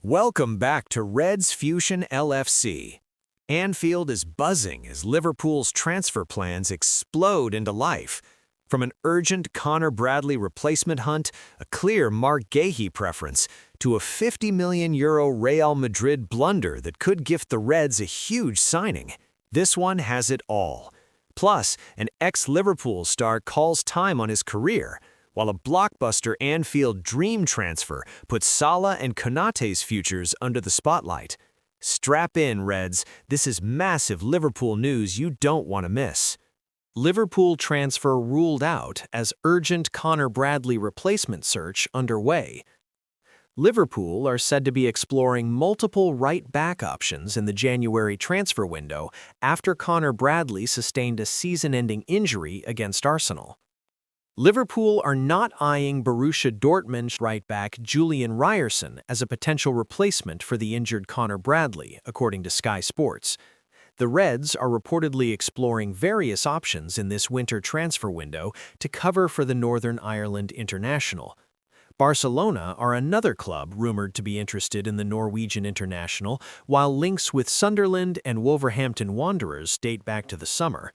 Welcome back to Reds Fusion LFC. Anfield is buzzing as Liverpool's transfer plans explode into life. From an urgent Conor Bradley replacement hunt, a clear Marc Guehi preference, to a €50 million Real Madrid blunder that could gift the Reds a huge signing. This one has it all. Plus, an ex-Liverpool star calls time on his career, while a blockbuster Anfield dream transfer puts Salah and Konaté's futures under the spotlight. Strap in, Reds. This is massive Liverpool news you don't want to miss. Liverpool transfer ruled out as urgent Conor Bradley replacement search underway. Liverpool are said to be exploring multiple right-back options in the January transfer window after Conor Bradley sustained a season-ending injury against Arsenal. Liverpool are not eyeing Borussia Dortmund right-back Julian Ryerson as a potential replacement for the injured Conor Bradley, according to Sky Sports. The Reds are reportedly exploring various options in this winter transfer window to cover for the Northern Ireland international. Barcelona are another club rumored to be interested in the Norwegian international, while links with Sunderland and Wolverhampton Wanderers date back to the summer.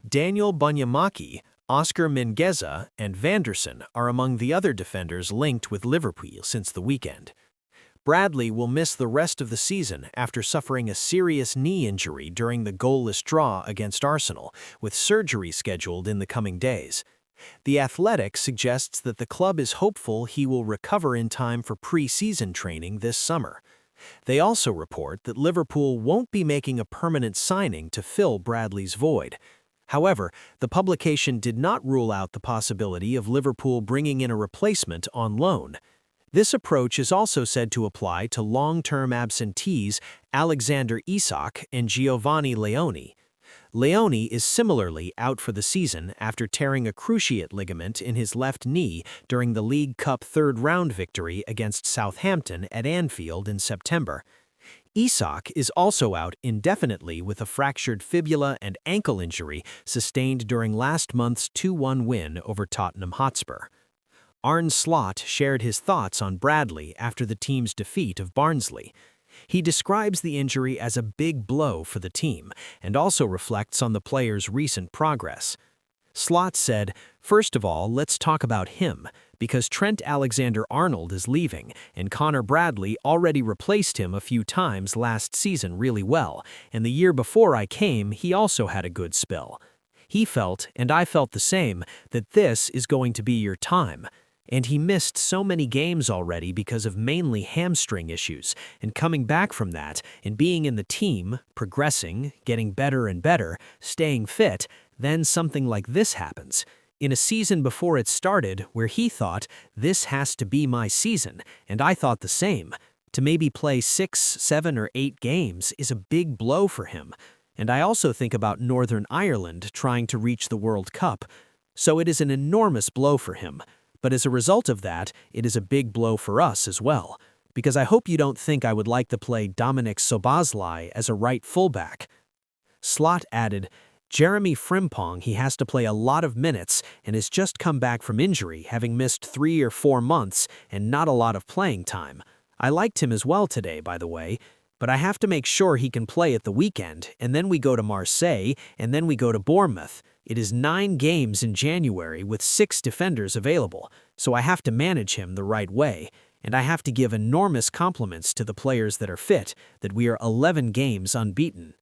Daniel Bunyamaki, Oscar Mingueza, and Vanderson are among the other defenders linked with Liverpool since the weekend. Bradley will miss the rest of the season after suffering a serious knee injury during the goalless draw against Arsenal, with surgery scheduled in the coming days. The Athletic suggests that the club is hopeful he will recover in time for pre-season training this summer. They also report that Liverpool won't be making a permanent signing to fill Bradley's void. However, the publication did not rule out the possibility of Liverpool bringing in a replacement on loan. This approach is also said to apply to long-term absentees Alexander Isak and Giovanni Leone. Leone is similarly out for the season after tearing a cruciate ligament in his left knee during the League Cup third-round victory against Southampton at Anfield in September. Isak is also out indefinitely with a fractured fibula and ankle injury sustained during last month's 2-1 win over Tottenham Hotspur. Arne Slot shared his thoughts on Bradley after the team's defeat of Barnsley. He describes the injury as a big blow for the team and also reflects on the player's recent progress. Slot said, "First of all, let's talk about him, because Trent Alexander-Arnold is leaving, and Conor Bradley already replaced him a few times last season really well, and the year before I came, he also had a good spell. He felt, and I felt the same, that this is going to be your time. And he missed so many games already because of mainly hamstring issues, and coming back from that, and being in the team, progressing, getting better and better, staying fit, then something like this happens. In a season before it started where he thought, this has to be my season, and I thought the same. To maybe play 6, 7, or 8 games is a big blow for him. And I also think about Northern Ireland trying to reach the World Cup. So it is an enormous blow for him. But as a result of that, it is a big blow for us as well. Because I hope you don't think I would like to play Dominik Szoboszlai as a right fullback." Slot added, "Jeremy Frimpong, he has to play a lot of minutes and has just come back from injury, having missed 3 or 4 months and not a lot of playing time. I liked him as well today, by the way, but I have to make sure he can play at the weekend, and then we go to Marseille, and then we go to Bournemouth. It is 9 games in January with 6 defenders available, so I have to manage him the right way, and I have to give enormous compliments to the players that are fit, that we are 11 games unbeaten."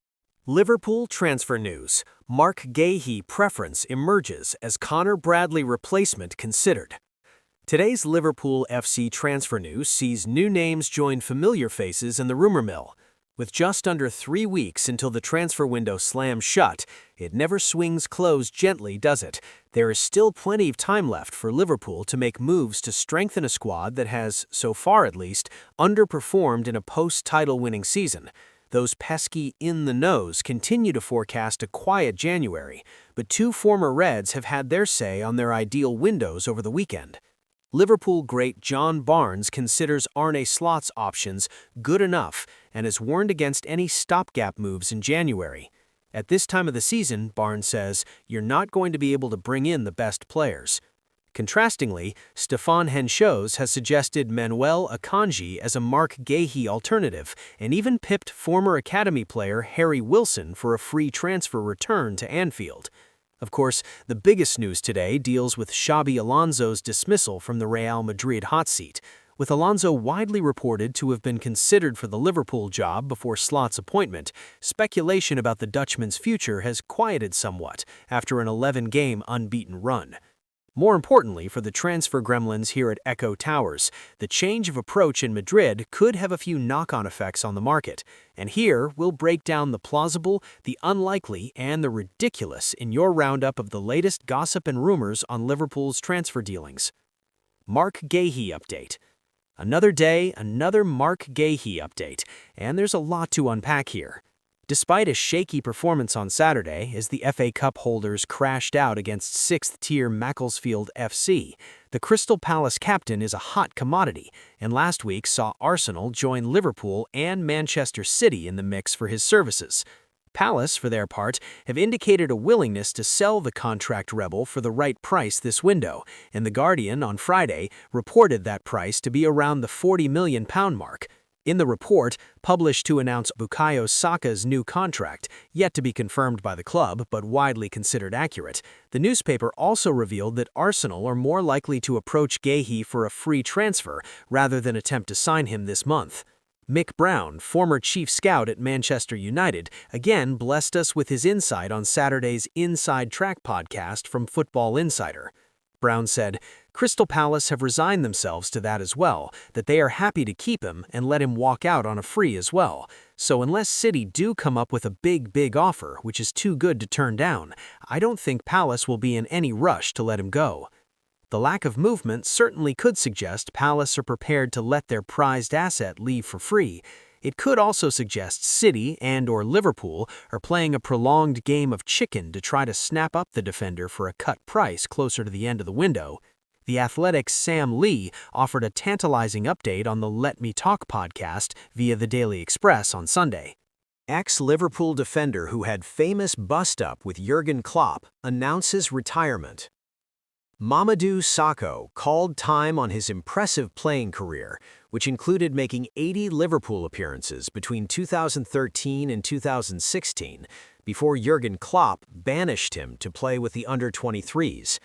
Liverpool transfer news. Marc Guehi preference emerges as Conor Bradley replacement considered. Today's Liverpool FC transfer news sees new names join familiar faces in the rumor mill. With just under 3 weeks until the transfer window slams shut, it never swings closed gently, does it? There is still plenty of time left for Liverpool to make moves to strengthen a squad that has, so far at least, underperformed in a post-title winning season. Those pesky in-the-knows continue to forecast a quiet January, but 2 former Reds have had their say on their ideal windows over the weekend. Liverpool great John Barnes considers Arne Slot's options good enough and has warned against any stopgap moves in January. At this time of the season, Barnes says, you're not going to be able to bring in the best players. Contrastingly, Stefan Henschos has suggested Manuel Akanji as a Marc Guehi alternative and even pipped former academy player Harry Wilson for a free transfer return to Anfield. Of course, the biggest news today deals with Xabi Alonso's dismissal from the Real Madrid hot seat, with Alonso widely reported to have been considered for the Liverpool job before Slot's appointment. Speculation about the Dutchman's future has quieted somewhat after an 11-game unbeaten run. More importantly for the transfer gremlins here at Echo Towers, the change of approach in Madrid could have a few knock-on effects on the market. And here, we'll break down the plausible, the unlikely, and the ridiculous in your roundup of the latest gossip and rumors on Liverpool's transfer dealings. Marc Guehi update. Another day, another Marc Guehi update, and there's a lot to unpack here. Despite a shaky performance on Saturday as the FA Cup holders crashed out against 6th-tier Macclesfield FC, the Crystal Palace captain is a hot commodity, and last week saw Arsenal join Liverpool and Manchester City in the mix for his services. Palace, for their part, have indicated a willingness to sell the contract rebel for the right price this window, and The Guardian on Friday reported that price to be around the £40 million mark. In the report, published to announce Bukayo Saka's new contract, yet to be confirmed by the club but widely considered accurate, the newspaper also revealed that Arsenal are more likely to approach Guehi for a free transfer rather than attempt to sign him this month. Mick Brown, former chief scout at Manchester United, again blessed us with his insight on Saturday's Inside Track podcast from Football Insider. Brown said, "Crystal Palace have resigned themselves to that as well, that they are happy to keep him and let him walk out on a free as well. So unless City do come up with a big offer, which is too good to turn down, I don't think Palace will be in any rush to let him go." The lack of movement certainly could suggest Palace are prepared to let their prized asset leave for free. It could also suggest City and/or Liverpool are playing a prolonged game of chicken to try to snap up the defender for a cut price closer to the end of the window. The Athletic's Sam Lee offered a tantalizing update on the Let Me Talk podcast via the Daily Express on Sunday. Ex-Liverpool defender who had famous bust-up with Jürgen Klopp announces retirement. Mamadou Sakho called time on his impressive playing career, which included making 80 Liverpool appearances between 2013 and 2016, before Jürgen Klopp banished him to play with the under-23s.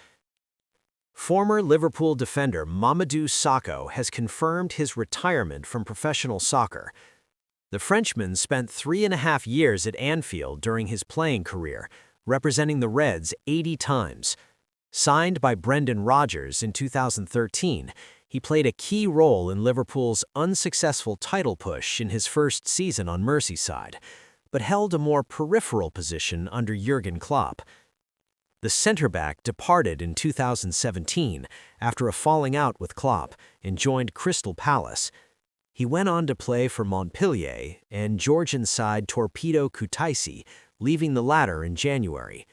Former Liverpool defender Mamadou Sakho has confirmed his retirement from professional soccer. The Frenchman spent 3.5 years at Anfield during his playing career, representing the Reds 80 times. Signed by Brendan Rodgers in 2013, he played a key role in Liverpool's unsuccessful title push in his first season on Merseyside, but held a more peripheral position under Jürgen Klopp. The centre-back departed in 2017 after a falling out with Klopp and joined Crystal Palace. He went on to play for Montpellier and Georgian side Torpedo Kutaisi, leaving the latter in January.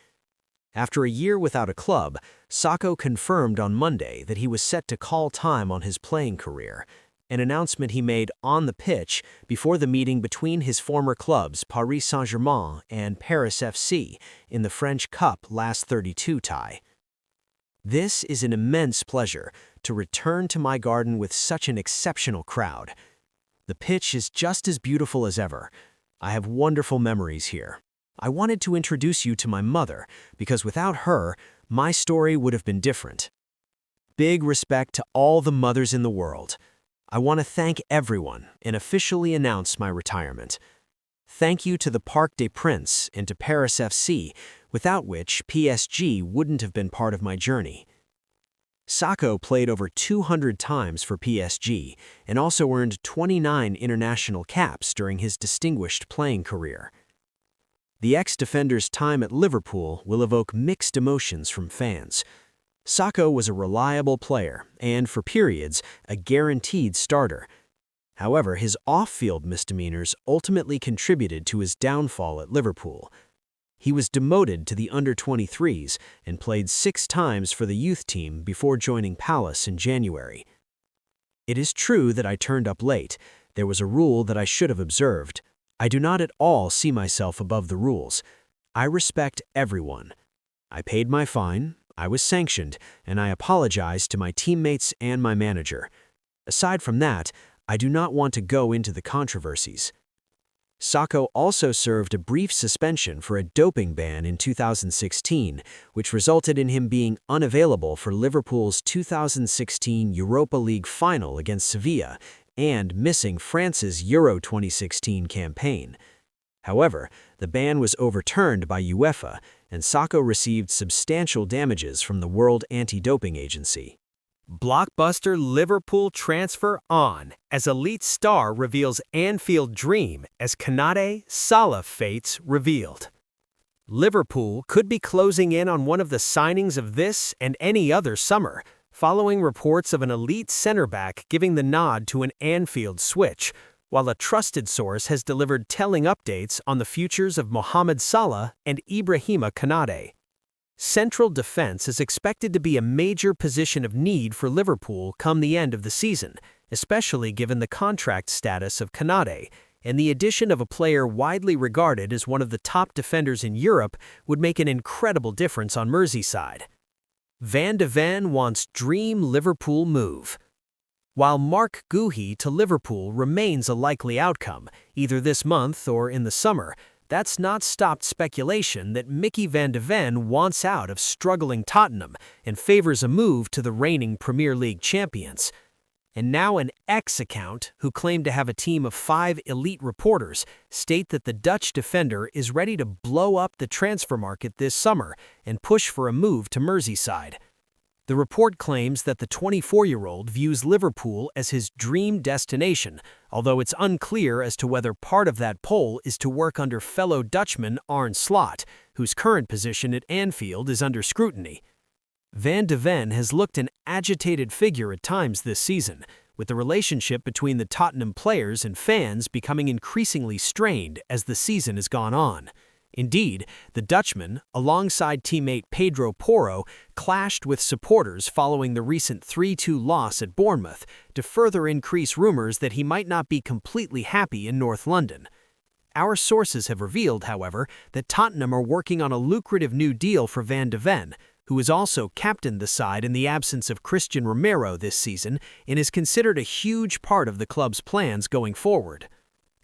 After a year without a club, Sakho confirmed on Monday that he was set to call time on his playing career, an announcement he made on the pitch before the meeting between his former clubs Paris Saint-Germain and Paris FC in the French Cup last 32 tie. "This is an immense pleasure to return to my garden with such an exceptional crowd. The pitch is just as beautiful as ever. I have wonderful memories here. I wanted to introduce you to my mother, because without her, my story would have been different. Big respect to all the mothers in the world. I want to thank everyone and officially announce my retirement. Thank you to the Parc des Princes and to Paris FC, without which PSG wouldn't have been part of my journey." Sakho played over 200 times for PSG and also earned 29 international caps during his distinguished playing career. The ex-defender's time at Liverpool will evoke mixed emotions from fans. Sakho was a reliable player and, for periods, a guaranteed starter. However, his off-field misdemeanors ultimately contributed to his downfall at Liverpool. He was demoted to the under-23s and played 6 times for the youth team before joining Palace in January. "It is true that I turned up late. There was a rule that I should have observed. I do not at all see myself above the rules. I respect everyone. I paid my fine, I was sanctioned, and I apologized to my teammates and my manager. Aside from that, I do not want to go into the controversies. Sakho also served a brief suspension for a doping ban in 2016, which resulted in him being unavailable for Liverpool's 2016 Europa League final against Sevilla and missing France's Euro 2016 campaign. However, the ban was overturned by UEFA, and Sakho received substantial damages from the World Anti-Doping Agency. Blockbuster Liverpool transfer on as elite star reveals Anfield dream as Konaté Salah fates revealed. Liverpool could be closing in on one of the signings of this and any other summer, following reports of an elite center-back giving the nod to an Anfield switch, while a trusted source has delivered telling updates on the futures of Mohamed Salah and Ibrahima Konaté. Central defense is expected to be a major position of need for Liverpool come the end of the season, especially given the contract status of Konaté, and the addition of a player widely regarded as one of the top defenders in Europe would make an incredible difference on Merseyside. Van de Ven wants dream Liverpool move. While Marc Guehi to Liverpool remains a likely outcome, either this month or in the summer, that's not stopped speculation that Mickey Van de Ven wants out of struggling Tottenham and favors a move to the reigning Premier League champions. And now an X account, who claimed to have a team of 5 elite reporters, state that the Dutch defender is ready to blow up the transfer market this summer and push for a move to Merseyside. The report claims that the 24-year-old views Liverpool as his dream destination, although it's unclear as to whether part of that poll is to work under fellow Dutchman Arne Slot, whose current position at Anfield is under scrutiny. Van de Ven has looked an agitated figure at times this season, with the relationship between the Tottenham players and fans becoming increasingly strained as the season has gone on. Indeed, the Dutchman, alongside teammate Pedro Porro, clashed with supporters following the recent 3-2 loss at Bournemouth to further increase rumors that he might not be completely happy in North London. Our sources have revealed, however, that Tottenham are working on a lucrative new deal for Van de Ven, who has also captained the side in the absence of Christian Romero this season and is considered a huge part of the club's plans going forward.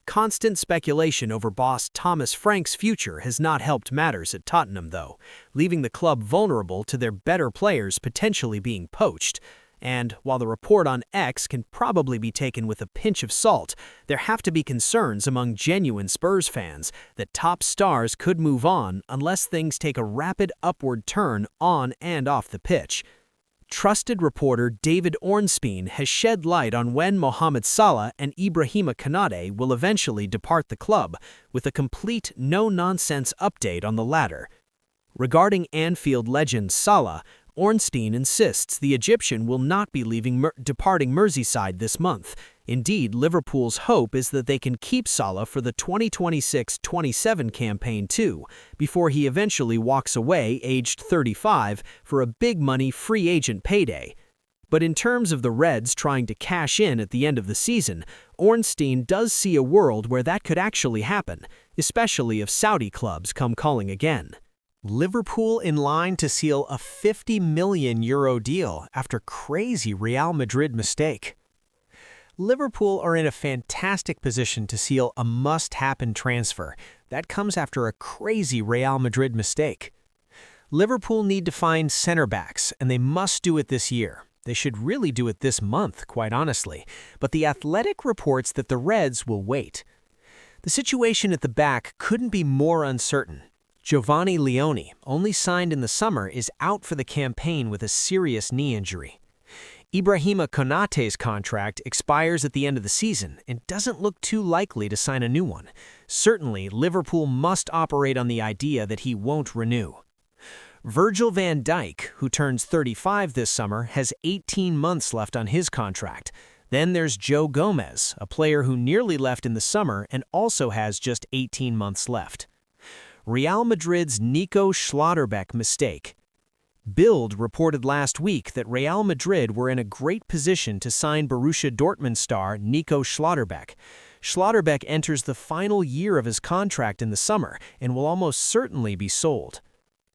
Constant speculation over boss Thomas Frank's future has not helped matters at Tottenham, though, leaving the club vulnerable to their better players potentially being poached. And while the report on X can probably be taken with a pinch of salt, there have to be concerns among genuine Spurs fans that top stars could move on unless things take a rapid upward turn on and off the pitch. Trusted reporter David Ornstein has shed light on when Mohamed Salah and Ibrahima Konaté will eventually depart the club, with a complete no-nonsense update on the latter. Regarding Anfield legend Salah, Ornstein insists the Egyptian will not be departing Merseyside this month. Indeed, Liverpool's hope is that they can keep Salah for the 2026-27 campaign too, before he eventually walks away aged 35 for a big-money free agent payday. But in terms of the Reds trying to cash in at the end of the season, Ornstein does see a world where that could actually happen, especially if Saudi clubs come calling again. Liverpool in line to seal a €50 million deal after crazy Real Madrid mistake. Liverpool are in a fantastic position to seal a must-happen transfer. That comes after a crazy Real Madrid mistake. Liverpool need to find center-backs, and they must do it this year. They should really do it this month, quite honestly. But The Athletic reports that the Reds will wait. The situation at the back couldn't be more uncertain. Giovanni Leone, only signed in the summer, is out for the campaign with a serious knee injury. Ibrahima Konaté's contract expires at the end of the season and doesn't look too likely to sign a new one. Certainly, Liverpool must operate on the idea that he won't renew. Virgil van Dijk, who turns 35 this summer, has 18 months left on his contract. Then there's Joe Gomez, a player who nearly left in the summer and also has just 18 months left. Real Madrid's Nico Schlotterbeck mistake. Bild reported last week that Real Madrid were in a great position to sign Borussia Dortmund star Nico Schlotterbeck. Schlotterbeck enters the final year of his contract in the summer and will almost certainly be sold.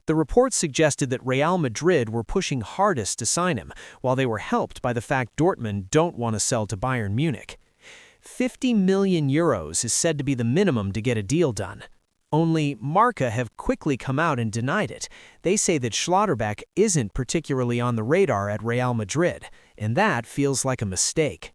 The reports suggested that Real Madrid were pushing hardest to sign him, while they were helped by the fact Dortmund don't want to sell to Bayern Munich. 50 million euros is said to be the minimum to get a deal done. Only Marca have quickly come out and denied it. They say that Schlotterbeck isn't particularly on the radar at Real Madrid, and that feels like a mistake.